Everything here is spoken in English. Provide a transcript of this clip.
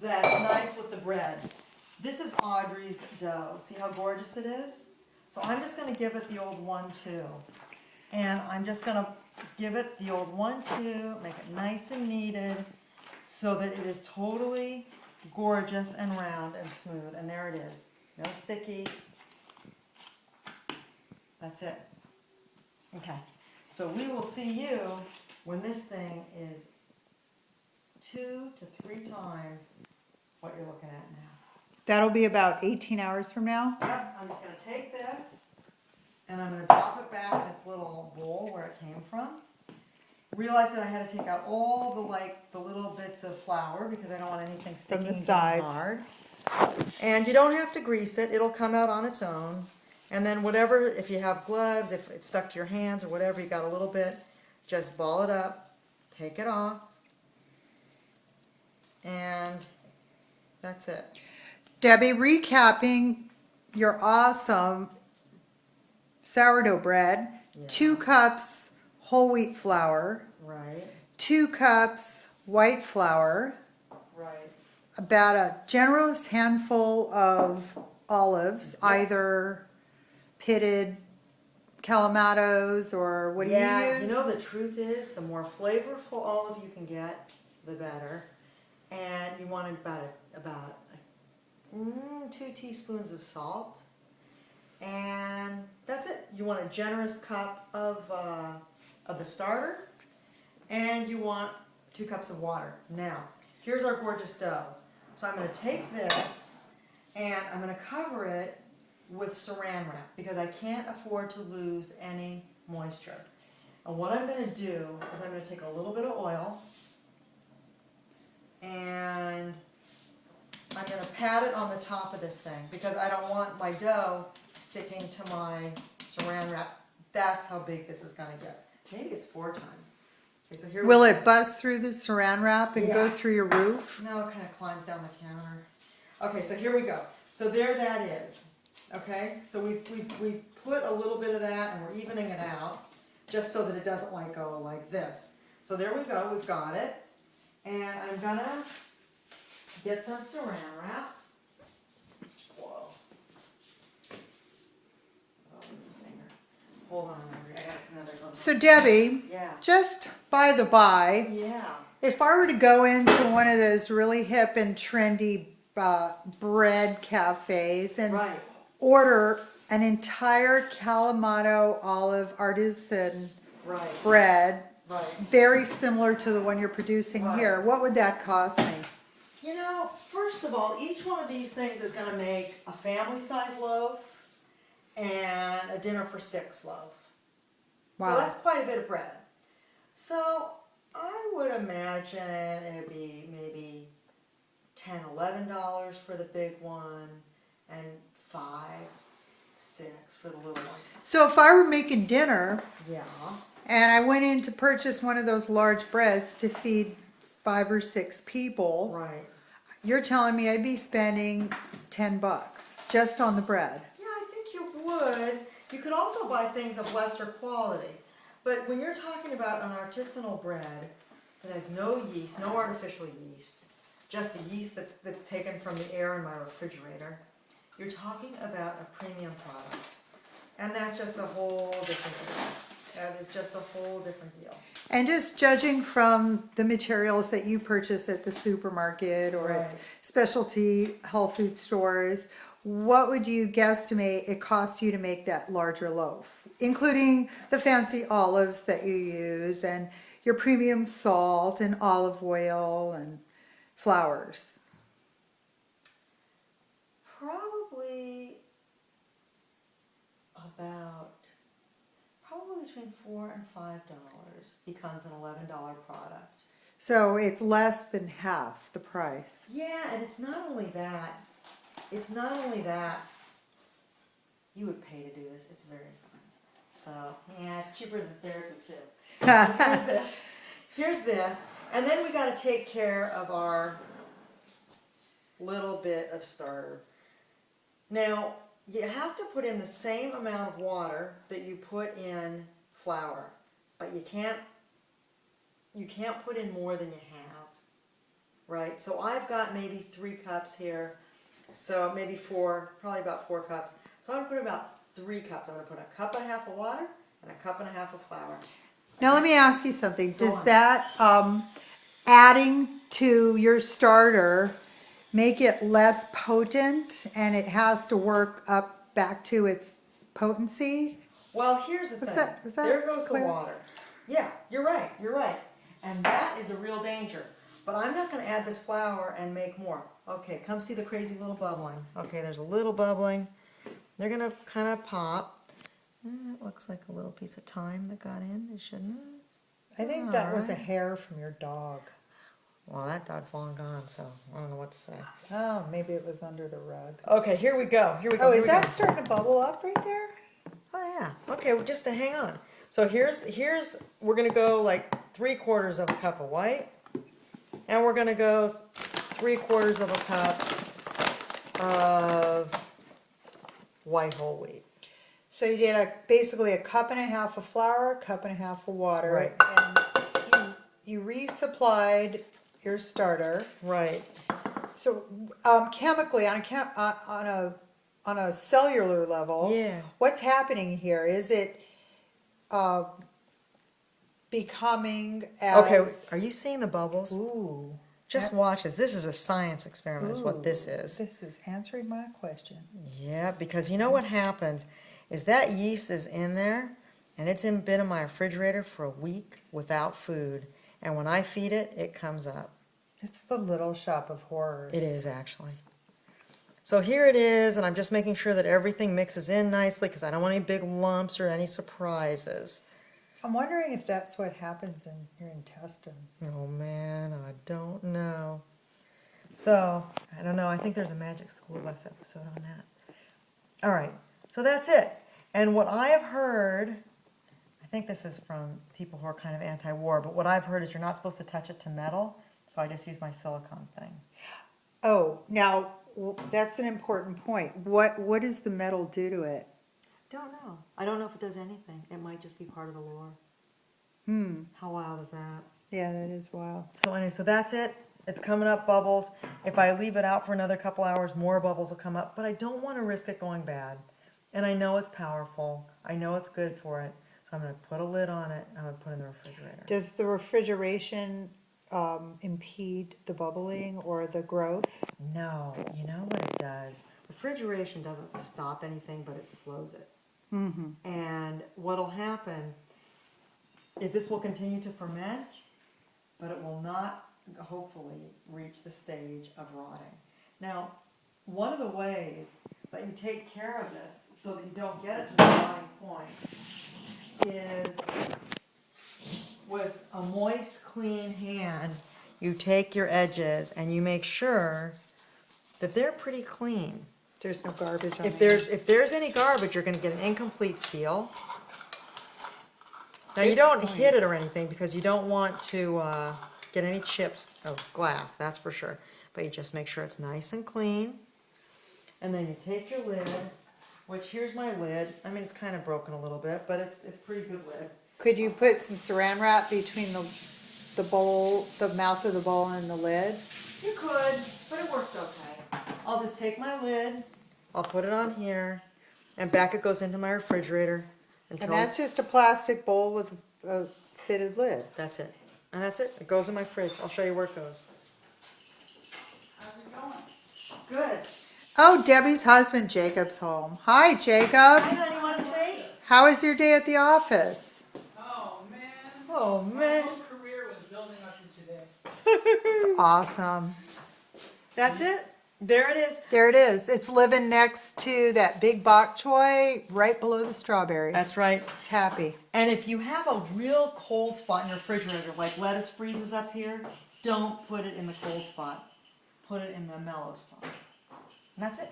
that's nice with the bread. This is Audrey's dough. See how gorgeous it is? So I'm just going to give it the old 1-2. And I'm just going to give it the old 1-2, make it nice and kneaded so that it is totally gorgeous and round and smooth. And there it is. No sticky. That's it. Okay. So we will see you when this thing is 2 to 3 times what you're looking at now. That'll be about 18 hours from now? Yep, I'm just going to take this and I'm going to drop it back in its little bowl where it came from. Realize that I had to take out all the little bits of flour because I don't want anything sticking From the sides. hard. And you don't have to grease it, it'll come out on its own. And then whatever, if you have gloves, if it's stuck to your hands or whatever, you got a little bit, just ball it up, take it off, and that's it. Debbie, recapping your awesome sourdough bread, Yeah. 2 cups whole wheat flour, Right, 2 cups white flour, right. about a generous handful of olives, Yep. either pitted Calamatos or what do you use? You know the truth is, the more flavorful olive you can get, the better. And you want about 2 teaspoons of salt, and that's it. You want a generous cup of the starter, and you want 2 cups of water. Now, here's our gorgeous dough. So I'm going to take this and I'm going to cover it with saran wrap because I can't afford to lose any moisture. And what I'm going to do is I'm going to take a little bit of oil and I'm going to pat it on the top of this thing because I don't want my dough sticking to my saran wrap. That's how big this is going to get. Maybe it's 4 times. Okay, so here Will it buzz through the saran wrap and go Yeah. through your roof? No, it kind of climbs down the counter. Okay, so here we go. So there that is. Okay, so we've put a little bit of that and we're evening it out just so that it doesn't go like this. So there we go, we've got it. And I'm gonna get some saran wrap. Whoa. Oh, this finger. Hold on, Audrey, I got another one. So Debbie, Yeah. just by the by, Yeah. if I were to go into one of those really hip and trendy bread cafes and Right. order an entire Calamato olive artisan Right. bread, Right. very similar to the one you're producing Right. here, what would that cost me? You know, first of all, each one of these things is going to make a family size loaf and a dinner for 6 loaf. Wow. So that's quite a bit of bread. So I would imagine it would be maybe $10, $11 for the big one and 5, 6 for the little one. So if I were making dinner Yeah. and I went in to purchase one of those large breads to feed 5 or 6 people, Right. you're telling me I'd be spending $10 just on the bread. Yeah, I think you would. You could also buy things of lesser quality. But when you're talking about an artisanal bread that has no yeast, no artificial yeast, just the yeast that's taken from the air in my refrigerator, you're talking about a premium product. And that's just a whole different deal. That is just a whole different deal. And just judging from the materials that you purchase at the supermarket or Right. at specialty health food stores, what would you guesstimate it costs you to make that larger loaf? Including the fancy olives that you use and your premium salt and olive oil and flours. Probably between $4 and $5 becomes an $11 product. So it's less than half the price. Yeah, and it's not only that. It's not only that. You would pay to do this. It's very fun. So, yeah, it's cheaper than therapy too. Here's this. Here's this. And then we got to take care of our little bit of starter. Now, you have to put in the same amount of water that you put in flour, but you can't put in more than you have. right? So I've got maybe 3 cups here, so maybe 4, probably about 4 cups. So I'm gonna put about 3 cups. I'm gonna put a cup and a half of water and a cup and a half of flour. Now let me ask you something. Go Does on. that adding to your starter make it less potent and it has to work up back to its potency? Well, here's the thing. Was that There goes clear? the water. Yeah, you're right, you're right. And that is a real danger. But I'm not gonna add this flour and make more. Okay, come see the crazy little bubbling. Okay, there's a little bubbling. They're gonna kind of pop. That looks like a little piece of thyme that got in. It shouldn't have. I think that was a Alright. hair from your dog. Well, that dog's long gone, so I don't know what to say. Oh, maybe it was under the rug. Okay, here we go. Here we go. Oh, here is we go. that starting to bubble up right there? Oh yeah. Okay, well, just hang on. So here's we're gonna go like 3/4 of a cup of white, and we're gonna go 3/4 of a cup of white whole wheat. So you did basically a cup and a half of flour, a cup and a half of water, Right. and you resupplied your starter. Right. So chemically, on a cellular level, Yeah. what's happening here? Is it becoming as Okay. Are you seeing the bubbles? Ooh. Just that- watch this. This is a science experiment. Is what this Ooh, is. This is answering my question. Yeah, because you know what happens is that yeast is in there, and it's been in my refrigerator for a week without food. And when I feed it, it comes up. It's the little shop of horrors. It is actually. So here it is, and I'm just making sure that everything mixes in nicely because I don't want any big lumps or any surprises. I'm wondering if that's what happens in your intestines. Oh man, I don't know. So, I don't know. I think there's a Magic School Bus episode on that. All right, so that's it. And what I have heard, I think this is from people who are kind of anti-war, but what I've heard is you're not supposed to touch it to metal, so I just use my silicone thing. Oh, now that's an important point. What does the metal do to it? Don't know. I don't know if it does anything. It might just be part of the lore. How wild is that? Yeah, that is wild. So anyway, so that's it. It's coming up bubbles. If I leave it out for another couple hours, more bubbles will come up. But I don't want to risk it going bad. And I know it's powerful. I know it's good for it. So I'm going to put a lid on it. I'm going to put it in the refrigerator. Does the refrigeration impede the bubbling or the growth? No. You know what it does? Refrigeration doesn't stop anything, but it slows it. Mm-hmm. And what'll happen is this will continue to ferment, but it will not, hopefully, reach the stage of rotting. Now, one of the ways that you take care of this so that you don't get it to the rotting point is with a moist, clean hand, you take your edges and you make sure that they're pretty clean. There's no garbage on If there. there's any garbage, you're going to get an incomplete seal. Now you don't hit it or anything because you don't want to get any chips of glass, that's for sure. But you just make sure it's nice and clean. And then you take your lid, which here's my lid. I mean, it's kind of broken a little bit, but it's a pretty good lid. Could you put some saran wrap between the bowl, the mouth of the bowl and the lid? You could, but it works okay. I'll just take my lid, I'll put it on here, and back it goes into my refrigerator. And that's just a plastic bowl with a fitted lid. That's it. And that's it. It goes in my fridge. I'll show you where it goes. How's it going? Good. Oh, Debbie's husband Jacob's home. Hi, Jacob. Hi, honey, want to see? How was your day at the office? Oh man. Oh, My man. whole career was building up to today. It's awesome. That's it. There it is. There it is. It's living next to that big bok choy right below the strawberries. That's right. It's happy. And if you have a real cold spot in your refrigerator, like lettuce freezes up here, don't put it in the cold spot. Put it in the mellow spot. And that's it.